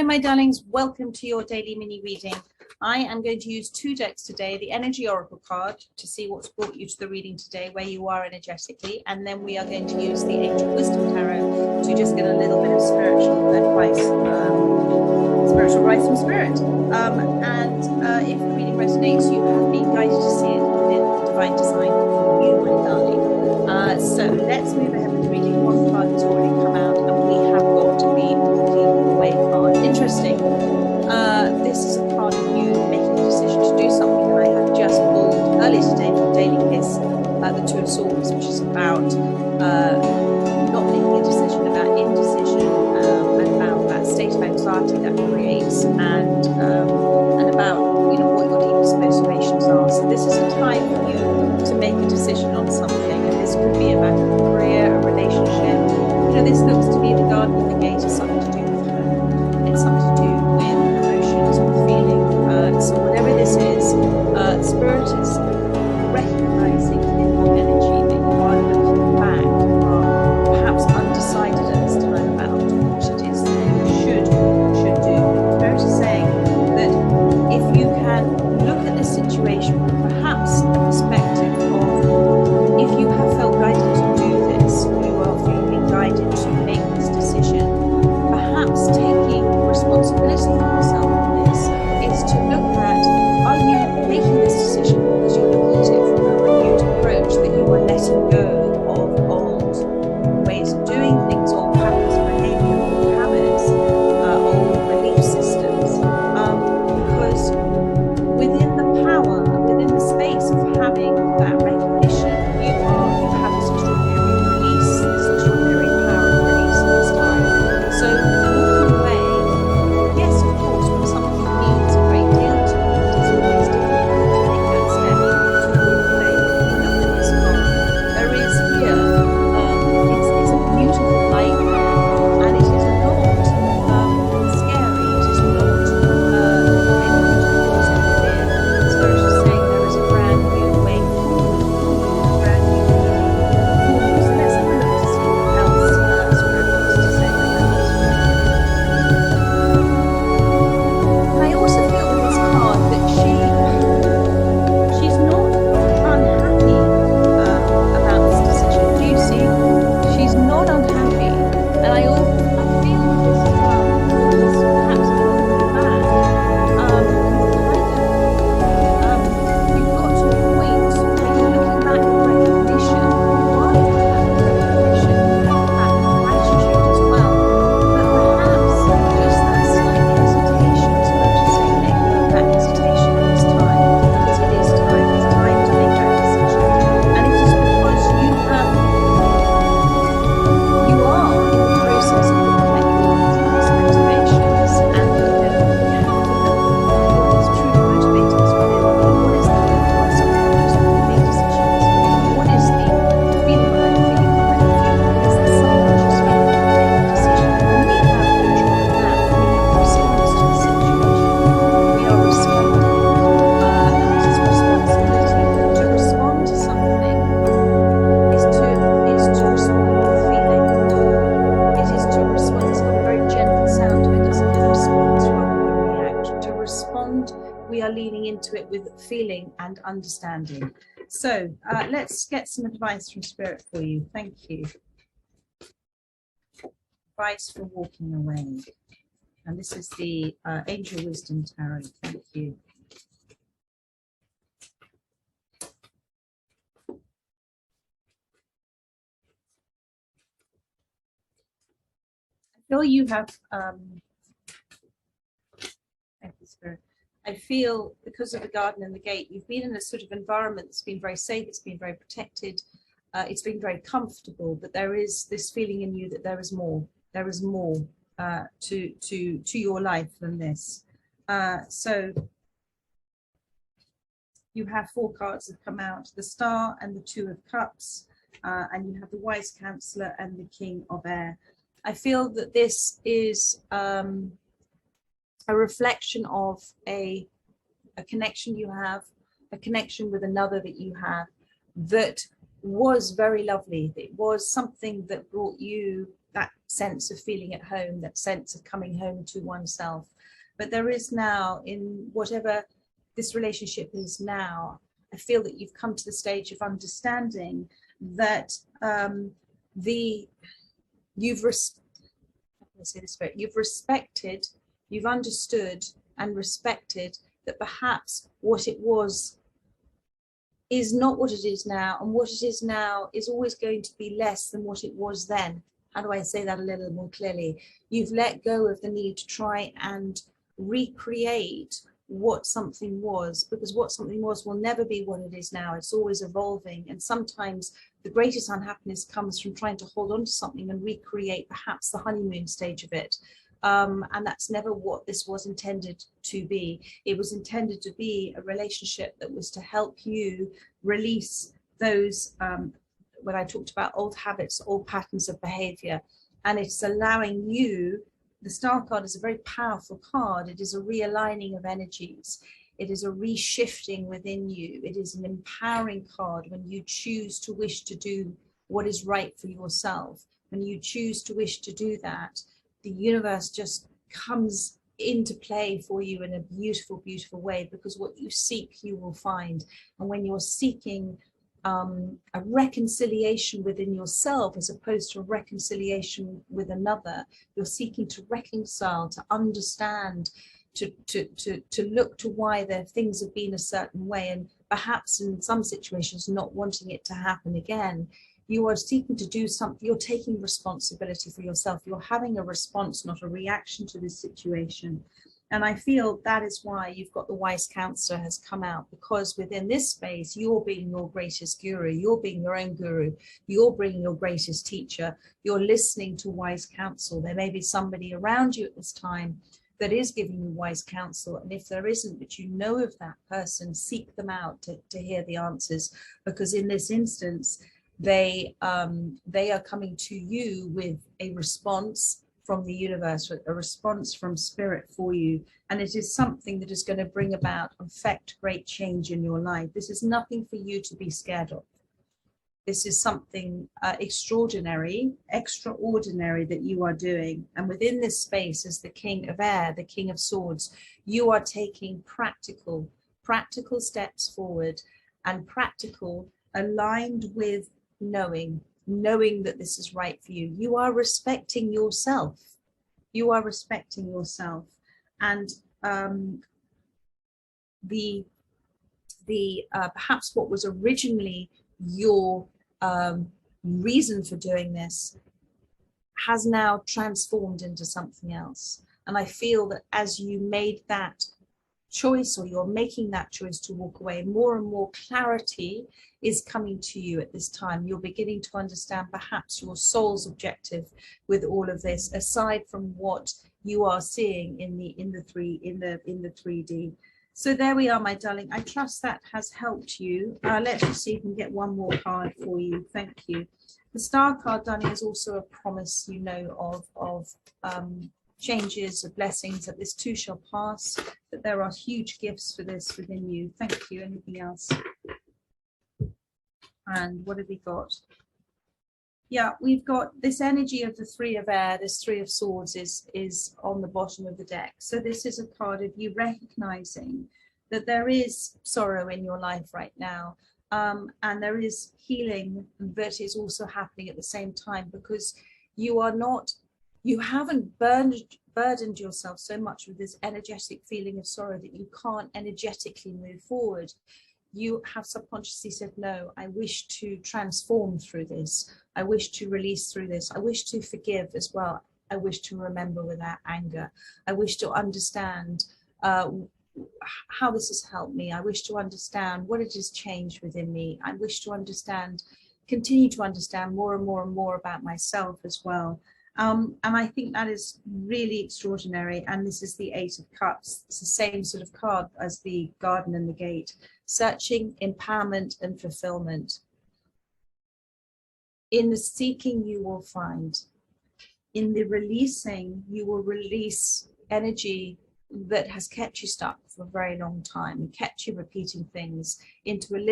Hello, my darlings. Welcome to your daily mini reading. I am going to use two decks today, the Energy Oracle card to see what's brought you to the reading today, where you are energetically, and then we are going to use the Angel Wisdom Tarot to just get a little bit of spiritual advice, spiritual advice from Spirit. If the reading resonates, you have been guided to see it within divine design for you, my darling. So let's move ahead with the reading. One card has already come out, and we have got to be the away card. Interesting. This is a part of you making a decision to do something, and I have just pulled earlier today from Daily Kiss the Two of Swords, which is about not making a decision, about indecision, and about that state of anxiety that creates, and about what your deepest motivations are. So this is a time for you to make a decision on something, and this could be about a career, a relationship. This looks to me the Garden of the Gate is something to do with home. It's something to do with emotions, with feeling. So whatever this is, Spirit is recognizing in your energy that you are looking back, you are perhaps undecided at this time about what it is that you should do. Spirit is saying that if you can look at this situation with perhaps a perspective of, if you have felt guided to do this, you are feeling guided to make this decision, perhaps taking responsibility for yourself in this is to look at, are you making this decision because you're looking at it from a renewed approach, that you are letting go of old ways of doing things, old patterns of behavior, old habits, old belief systems, because within the power, within the space of having that recognition, you have this extraordinary release, this extraordinary power of release at this time. So walking away, yes, of course, when something means a great deal to you, it is always difficult to take that step to walk away. But if you look at this card, there is here, it's a beautiful light there, and it is not scary, it is not able to cause any fear. Spirit is saying there is a brand new way forward, a brand new beginning for you. So let's have a look to see what else Spirit wants to say about this. And I also feel with this card that she's not unhappy about this decision. Do you see? She's not unhappy, and I feel with this as well, this perhaps holding you back. You've got to a point where you're looking back with recognition. You are looking back with recognition, you're looking back with gratitude as well. But perhaps just that slight hesitation, Spirit is saying, let go of that hesitation at this time, because it is time. It's time to make that decision. And it is because you are in the process of reflecting on these deepest motivations, and you have to look at what is truly motivating us within. What is the purpose of those that we make decisions? What is the feeling behind the feeling behind the feeling? What is the subconscious feeling when we make a decision? And we have control of that. We have a response to the situation. We are responding. And it is responsibility. To respond to something is to respond with feeling. It is to respond. It's got a very gentle sound to it, doesn't it? Response rather than react. To respond, we are leaning into it with feeling and understanding. So let's get some advice from Spirit for you. Thank you. Advice for walking away. And this is the Angel Wisdom Tarot. Thank you. I feel you have, thank you, Spirit. I feel because of the Garden and the Gate, you've been in a sort of environment that's been very safe, it's been very protected, it's been very comfortable, but there is this feeling in you that there is more. There is more to your life than this. So you have four cards that come out, the Star and the Two of Cups, and you have the Wise Counselor and the King of Air. I feel that this is a reflection of a connection you have, a connection with another that you have that was very lovely. It was something that brought you that sense of feeling at home, that sense of coming home to oneself. But there is now, in whatever this relationship is now, I feel that you've come to the stage of understanding that you've respected, you've understood and respected that perhaps what it was is not what it is now, and what it is now is always going to be less than what it was then. How do I say that a little more clearly? You've let go of the need to try and recreate what something was, because what something was will never be what it is now. It's always evolving, and sometimes the greatest unhappiness comes from trying to hold on to something and recreate perhaps the honeymoon stage of it. And that's never what this was intended to be. It was intended to be a relationship that was to help you release those, when I talked about old habits, old patterns of behavior, and it's allowing you, the Star card is a very powerful card. It is a realigning of energies. It is a reshifting within you. It is an empowering card when you choose to wish to do what is right for yourself. When you choose to wish to do that, the universe just comes into play for you in a beautiful, beautiful way, because what you seek, you will find. And when you're seeking a reconciliation within yourself as opposed to a reconciliation with another, you're seeking to reconcile, to understand, to look to why their things have been a certain way, and perhaps in some situations not wanting it to happen again. You are seeking to do something, you're taking responsibility for yourself. You're having a response, not a reaction to this situation. And I feel that is why you've got the wise counselor has come out, because within this space, you're being your greatest guru, you're being your own guru, you're bringing your greatest teacher, you're listening to wise counsel. There may be somebody around you at this time that is giving you wise counsel. And if there isn't, but you know of that person, seek them out to hear the answers, because in this instance, they are coming to you with a response from the universe, a response from spirit for you, and it is something that is going to bring about, affect great change in your life. This is nothing for you to be scared of. This is something extraordinary that you are doing. And within this space, as the King of Air, the King of Swords, you are taking practical steps forward, and practical aligned with knowing that this is right for you. You are respecting yourself. You are respecting yourself. And perhaps what was originally your reason for doing this has now transformed into something else. And I feel that as you made that choice, or you're making that choice to walk away, more and more clarity is coming to you at this time. You're beginning to understand perhaps your soul's objective with all of this, aside from what you are seeing in the 3D. So there we are, my darling. I trust that has helped you. Let's just see if we can get one more card for you. Thank you. The Star card, darling, is also a promise, you know, of changes, of blessings, that this too shall pass, that there are huge gifts for this within you. Thank you. Anything else? And what have we got? Yeah, we've got this energy of the Three of Air, this Three of Swords is on the bottom of the deck. So this is a card of you recognizing that there is sorrow in your life right now, and there is healing that is also happening at the same time, because you haven't burdened yourself so much with this energetic feeling of sorrow that you can't energetically move forward. You have subconsciously said, no, I wish to transform through this. I wish to release through this. I wish to forgive as well. I wish to remember without anger. I wish to understand how this has helped me. I wish to understand what it has changed within me. I wish to understand, continue to understand more and more and more about myself as well. And I think that is really extraordinary. And this is the Eight of Cups. It's the same sort of card as the Garden and the Gate. Searching, empowerment, and fulfillment. In the seeking, you will find. In the releasing, you will release energy that has kept you stuck for a very long time and kept you repeating things into a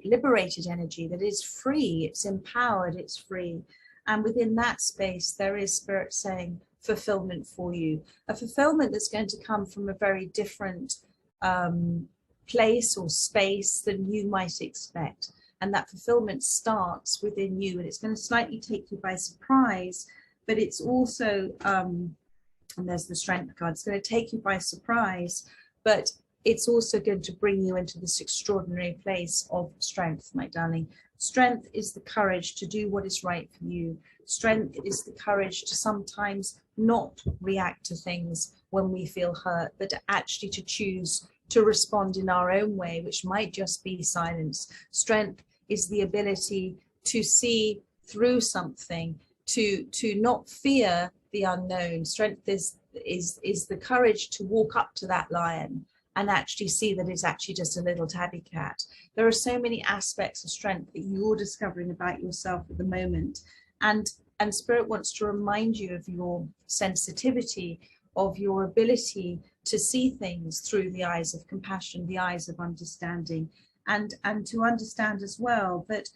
liberated energy that is free, it's empowered, it's free. And within that space, there is Spirit saying fulfillment for you, a fulfillment that's going to come from a very different place or space than you might expect. And that fulfillment starts within you, and it's going to slightly take you by surprise, but it's also, and there's the Strength card, it's going to take you by surprise, but it's also going to bring you into this extraordinary place of strength, my darling. Strength is the courage to do what is right for you. Strength is the courage to sometimes not react to things when we feel hurt, but actually to choose to respond in our own way, which might just be silence. Strength is the ability to see through something, to not fear the unknown. Strength is the courage to walk up to that lion and actually see that it's actually just a little tabby cat. There are so many aspects of strength that you're discovering about yourself at the moment. And Spirit wants to remind you of your sensitivity, of your ability to see things through the eyes of compassion, the eyes of understanding, and to understand as well that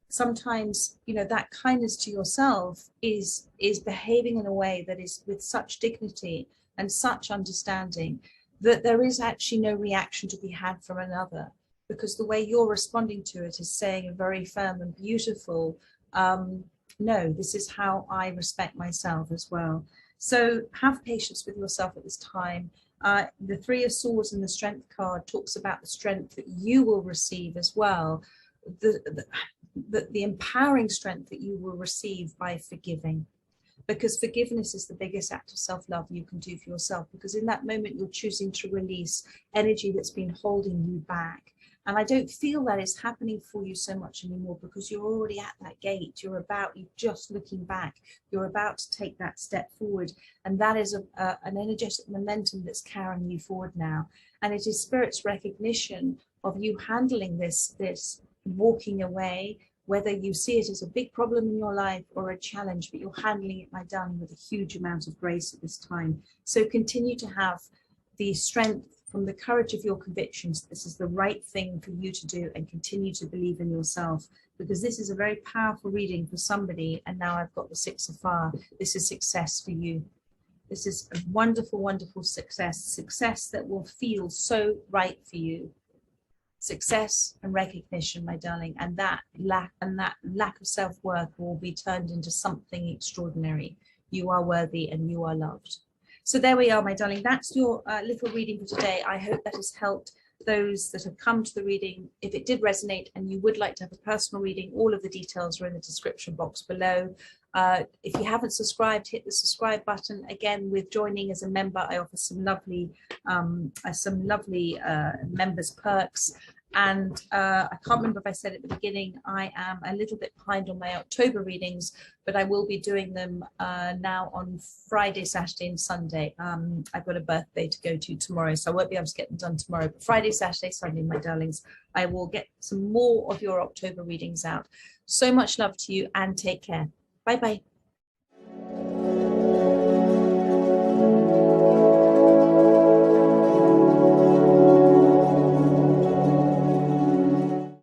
sometimes, you know, that kindness to yourself is behaving in a way that is with such dignity and such understanding that there is actually no reaction to be had from another, because the way you're responding to it is saying a very firm and beautiful, no, this is how I respect myself as well. So have patience with yourself at this time. The Three of Swords and the Strength card talks about the strength that you will receive as well, the empowering strength that you will receive by forgiving. Because forgiveness is the biggest act of self-love you can do for yourself, because in that moment you're choosing to release energy that's been holding you back. And I don't feel that is happening for you so much anymore, because you're already at that gate. You're just looking back. You're about to take that step forward. And that is an energetic momentum that's carrying you forward now. And it is Spirit's recognition of you handling this walking away, whether you see it as a big problem in your life or a challenge, but you're handling it, my darling, with a huge amount of grace at this time. So continue to have the strength from the courage of your convictions. This is the right thing for you to do, and continue to believe in yourself, because this is a very powerful reading for somebody. And now I've got the Six of Fire. This is success for you. This is a wonderful, wonderful success that will feel so right for you. Success and recognition, my darling, and that lack of self-worth will be turned into something extraordinary. You are worthy and you are loved. So there we are, my darling. That's your little reading for today. I hope that has helped those that have come to the reading. If it did resonate and you would like to have a personal reading, all of the details are in the description box below. If you haven't subscribed, hit the subscribe button. Again, with joining as a member, I offer some lovely members perks. And I can't remember if I said at the beginning, I am a little bit behind on my October readings, but I will be doing them now on Friday, Saturday and Sunday. I've got a birthday to go to tomorrow, so I won't be able to get them done tomorrow. But Friday, Saturday, Sunday, my darlings, I will get some more of your October readings out. So much love to you, and take care. Bye-bye.